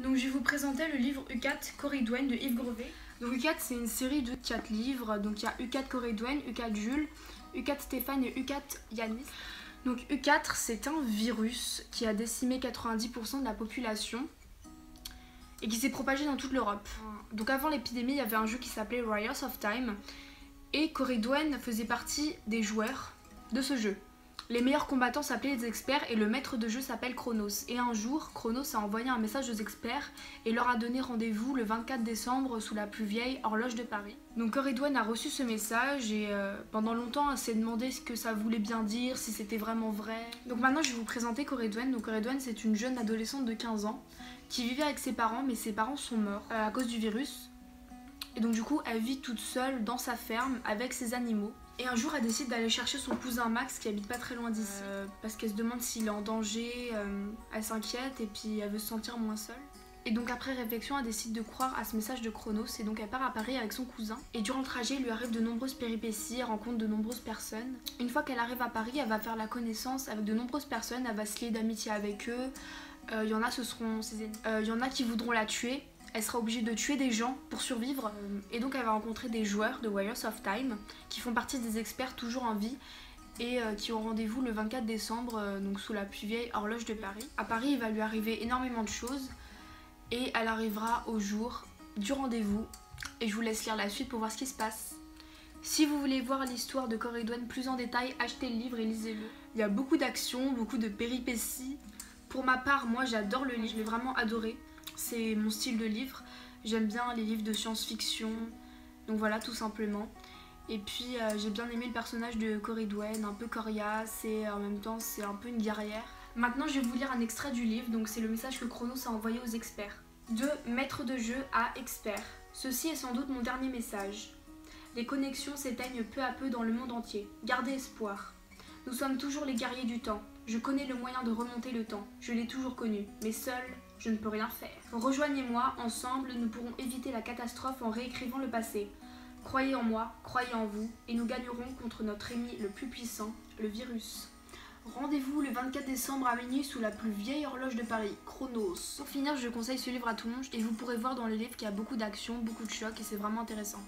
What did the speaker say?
Donc je vais vous présenter le livre U4 Coridwen de Yves Grevet. Donc U4 c'est une série de 4 livres, donc il y a U4 Coridwen, U4 Jules, U4 Stéphane et U4 Yanis. Donc U4 c'est un virus qui a décimé 90% de la population et qui s'est propagé dans toute l'Europe. Donc avant l'épidémie il y avait un jeu qui s'appelait Warriors of Time et Coridwen faisait partie des joueurs de ce jeu. Les meilleurs combattants s'appelaient les experts et le maître de jeu s'appelle Chronos. Et un jour, Chronos a envoyé un message aux experts et leur a donné rendez-vous le 24 décembre sous la plus vieille horloge de Paris. Donc Coridwen a reçu ce message et pendant longtemps elle s'est demandé ce que ça voulait bien dire, si c'était vraiment vrai. Donc maintenant je vais vous présenter Coridwen. Donc Coridwen c'est une jeune adolescente de 15 ans qui vivait avec ses parents mais ses parents sont morts à cause du virus. Et donc du coup elle vit toute seule dans sa ferme avec ses animaux. Et un jour elle décide d'aller chercher son cousin Max qui habite pas très loin d'ici parce qu'elle se demande s'il est en danger, elle s'inquiète et puis elle veut se sentir moins seule. Et donc après réflexion elle décide de croire à ce message de Chronos et donc elle part à Paris avec son cousin. Et durant le trajet il lui arrive de nombreuses péripéties, elle rencontre de nombreuses personnes. Une fois qu'elle arrive à Paris elle va faire la connaissance avec de nombreuses personnes, elle va se lier d'amitié avec eux. Il y en a ce seront ses ennemis. Il y en a qui voudront la tuer. Elle sera obligée de tuer des gens pour survivre et donc elle va rencontrer des joueurs de Warriors of Time qui font partie des experts toujours en vie et qui ont rendez-vous le 24 décembre donc sous la plus vieille horloge de Paris. À Paris il va lui arriver énormément de choses et elle arrivera au jour du rendez-vous et je vous laisse lire la suite pour voir ce qui se passe. Si vous voulez voir l'histoire de Coridwen plus en détail, achetez le livre et lisez-le. Il y a beaucoup d'actions, beaucoup de péripéties. Pour ma part, moi j'adore le livre, je l'ai vraiment adoré. C'est mon style de livre, j'aime bien les livres de science-fiction, donc voilà tout simplement. Et puis j'ai bien aimé le personnage de Coridwen, un peu coriace et en même temps c'est un peu une guerrière. Maintenant je vais vous lire un extrait du livre, donc c'est le message que Chronos a envoyé aux experts. De maître de jeu à expert. Ceci est sans doute mon dernier message. Les connexions s'éteignent peu à peu dans le monde entier. Gardez espoir. Nous sommes toujours les guerriers du temps. Je connais le moyen de remonter le temps. Je l'ai toujours connu. Mais seul, je ne peux rien faire. Rejoignez-moi, ensemble, nous pourrons éviter la catastrophe en réécrivant le passé. Croyez en moi, croyez en vous, et nous gagnerons contre notre ennemi le plus puissant, le virus. Rendez-vous le 24 décembre à minuit sous la plus vieille horloge de Paris, Chronos. Pour finir, je conseille ce livre à tout le monde et vous pourrez voir dans le livre qu'il y a beaucoup d'action, beaucoup de chocs et c'est vraiment intéressant.